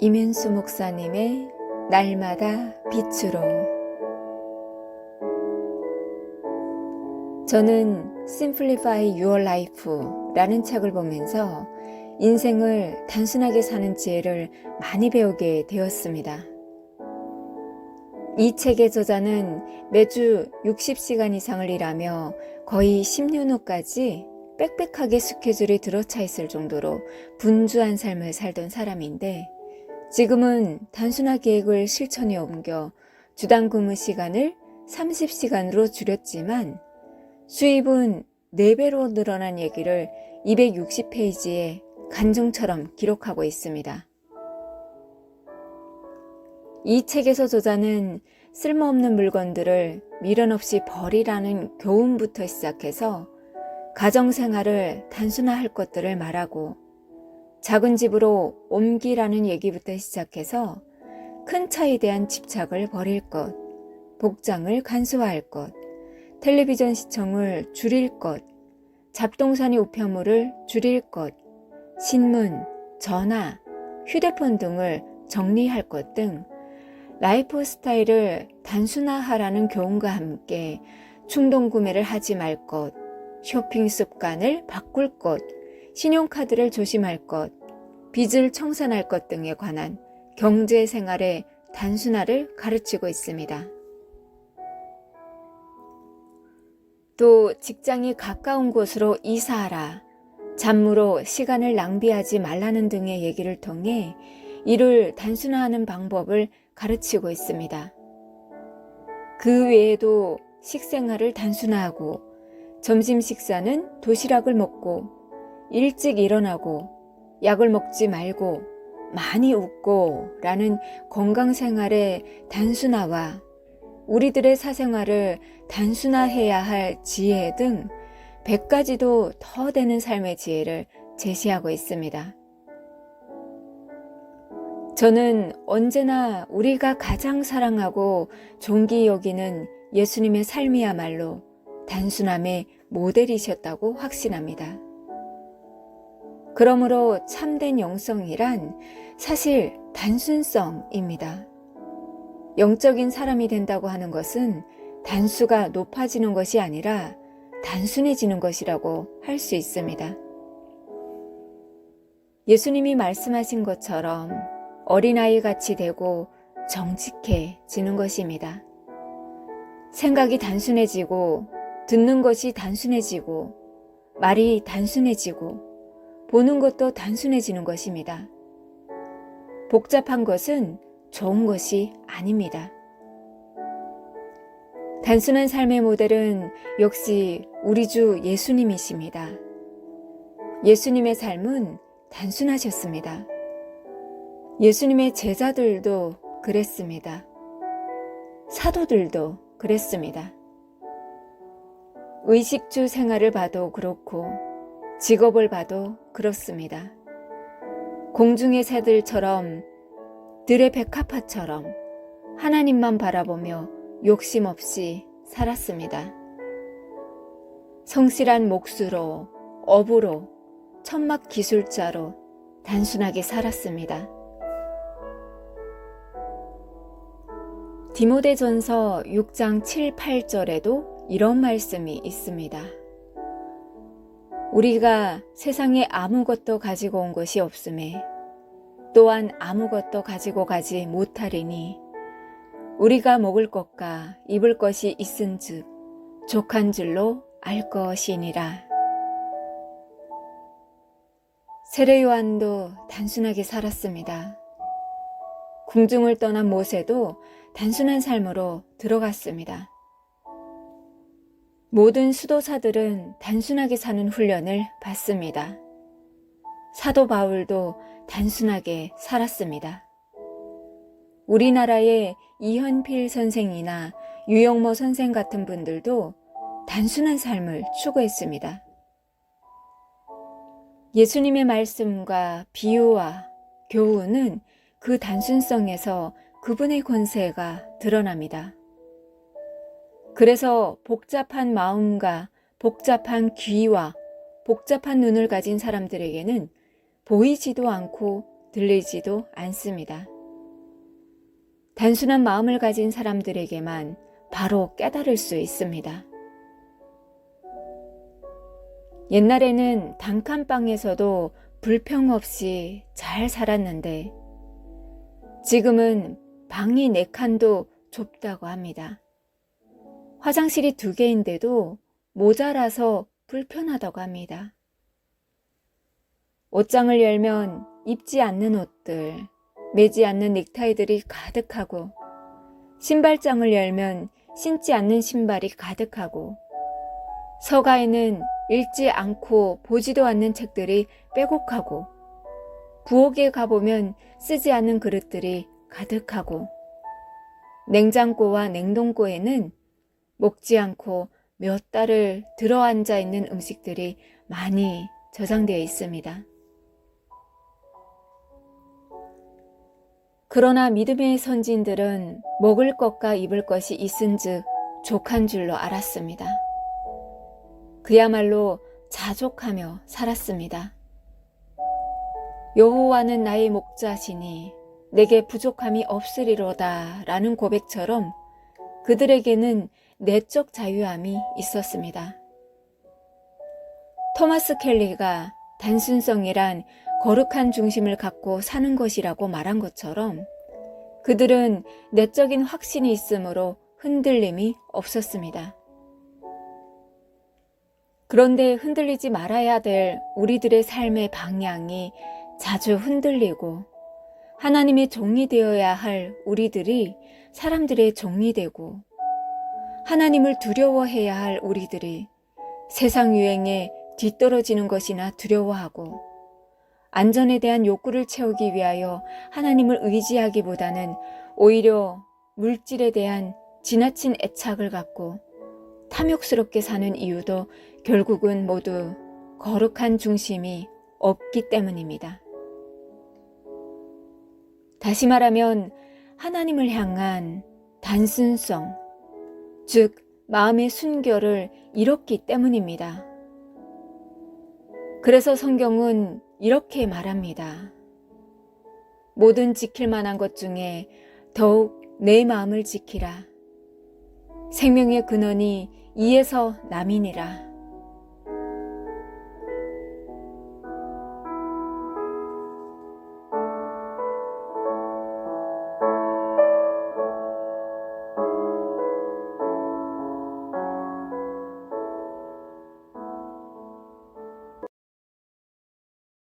이면수 목사님의 날마다 빛으로. 저는 Simplify Your Life라는 책을 보면서 인생을 단순하게 사는 지혜를 많이 배우게 되었습니다. 이 책의 저자는 매주 60시간 이상을 일하며 거의 10년 후까지 빽빽하게 스케줄이 들어차 있을 정도로 분주한 삶을 살던 사람인데, 지금은 단순한 계획을 실천에 옮겨 주당 근무 시간을 30시간으로 줄였지만 수입은 4배로 늘어난 얘기를 260페이지에 간증처럼 기록하고 있습니다. 이 책에서 저자는 쓸모없는 물건들을 미련 없이 버리라는 교훈부터 시작해서 가정생활을 단순화할 것들을 말하고, 작은 집으로 옮기라는 얘기부터 시작해서 큰 차에 대한 집착을 버릴 것, 복장을 간소화할 것, 텔레비전 시청을 줄일 것, 잡동사니 우편물을 줄일 것, 신문, 전화, 휴대폰 등을 정리할 것 등 라이프 스타일을 단순화하라는 교훈과 함께 충동 구매를 하지 말 것, 쇼핑 습관을 바꿀 것, 신용카드를 조심할 것, 빚을 청산할 것 등에 관한 경제생활의 단순화를 가르치고 있습니다. 또 직장이 가까운 곳으로 이사하라, 잡무로 시간을 낭비하지 말라는 등의 얘기를 통해 일을 단순화하는 방법을 가르치고 있습니다. 그 외에도 식생활을 단순화하고 점심 식사는 도시락을 먹고 일찍 일어나고 약을 먹지 말고 많이 웃고 라는 건강생활의 단순화와 우리들의 사생활을 단순화해야 할 지혜 등 100가지도 더 되는 삶의 지혜를 제시하고 있습니다. 저는 언제나 우리가 가장 사랑하고 존귀 여기는 예수님의 삶이야말로 단순함의 모델이셨다고 확신합니다. 그러므로 참된 영성이란 사실 단순성입니다. 영적인 사람이 된다고 하는 것은 단수가 높아지는 것이 아니라 단순해지는 것이라고 할 수 있습니다. 예수님이 말씀하신 것처럼 어린아이 같이 되고 정직해지는 것입니다. 생각이 단순해지고 듣는 것이 단순해지고 말이 단순해지고 보는 것도 단순해지는 것입니다. 복잡한 것은 좋은 것이 아닙니다. 단순한 삶의 모델은 역시 우리 주 예수님이십니다. 예수님의 삶은 단순하셨습니다. 예수님의 제자들도 그랬습니다. 사도들도 그랬습니다. 의식주 생활을 봐도 그렇고 직업을 봐도 그렇습니다. 공중의 새들처럼 들의 백합화처럼 하나님만 바라보며 욕심 없이 살았습니다. 성실한 몫으로, 업으로, 천막 기술자로 단순하게 살았습니다. 디모데전서 6장 7, 8절에도 이런 말씀이 있습니다. 우리가 세상에 아무것도 가지고 온 것이 없음에 또한 아무것도 가지고 가지 못하리니 우리가 먹을 것과 입을 것이 있은즉 족한 줄로 알 것이니라. 세례 요한도 단순하게 살았습니다. 궁중을 떠난 모세도 단순한 삶으로 들어갔습니다. 모든 수도사들은 단순하게 사는 훈련을 받습니다. 사도 바울도 단순하게 살았습니다. 우리나라의 이현필 선생이나 유영모 선생 같은 분들도 단순한 삶을 추구했습니다. 예수님의 말씀과 비유와 교훈은 그 단순성에서 그분의 권세가 드러납니다. 그래서 복잡한 마음과 복잡한 귀와 복잡한 눈을 가진 사람들에게는 보이지도 않고 들리지도 않습니다. 단순한 마음을 가진 사람들에게만 바로 깨달을 수 있습니다. 옛날에는 단칸방에서도 불평 없이 잘 살았는데 지금은 방이 4칸도 좁다고 합니다. 화장실이 2개인데도 모자라서 불편하다고 합니다. 옷장을 열면 입지 않는 옷들, 매지 않는 넥타이들이 가득하고 신발장을 열면 신지 않는 신발이 가득하고 서가에는 읽지 않고 보지도 않는 책들이 빼곡하고 부엌에 가보면 쓰지 않는 그릇들이 가득하고 냉장고와 냉동고에는 먹지 않고 몇 달을 들어앉아 있는 음식들이 많이 저장되어 있습니다. 그러나 믿음의 선진들은 먹을 것과 입을 것이 있은즉 족한 줄로 알았습니다. 그야말로 자족하며 살았습니다. 여호와는 나의 목자시니 내게 부족함이 없으리로다 라는 고백처럼 그들에게는 내적 자유함이 있었습니다. 토마스 켈리가 단순성이란 거룩한 중심을 갖고 사는 것이라고 말한 것처럼 그들은 내적인 확신이 있으므로 흔들림이 없었습니다. 그런데 흔들리지 말아야 될 우리들의 삶의 방향이 자주 흔들리고 하나님의 종이 되어야 할 우리들이 사람들의 종이 되고 하나님을 두려워해야 할 우리들이 세상 유행에 뒤떨어지는 것이나 두려워하고 안전에 대한 욕구를 채우기 위하여 하나님을 의지하기보다는 오히려 물질에 대한 지나친 애착을 갖고 탐욕스럽게 사는 이유도 결국은 모두 거룩한 중심이 없기 때문입니다. 다시 말하면 하나님을 향한 단순성, 즉 마음의 순결을 잃었기 때문입니다. 그래서 성경은 이렇게 말합니다. 모든 지킬 만한 것 중에 더욱 내 마음을 지키라. 생명의 근원이 이에서 남이니라.